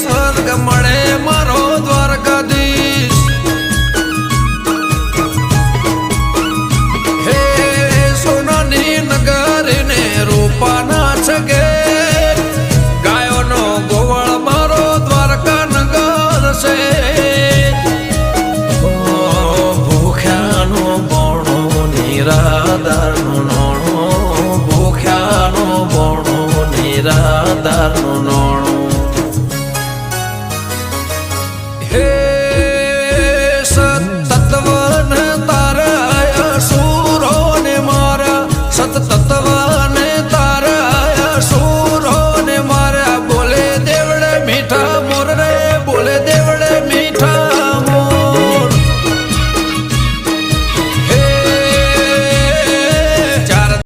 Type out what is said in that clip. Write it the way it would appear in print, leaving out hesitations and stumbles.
સ્વર્ગ મળે મારો દ્વારકાધીશ. હે સોનાની નગરીને રૂપાના છગે ગાયોનો ગોવાળ મારો દ્વારકા નગર છે. ભૂખ્યાનો બોણો નિરાધારનો નોણો, ભૂખ્યાનો બોણો નિરાધારનો નોણો. હે સતત્વને તારા સુરો ને મારા સતત્વ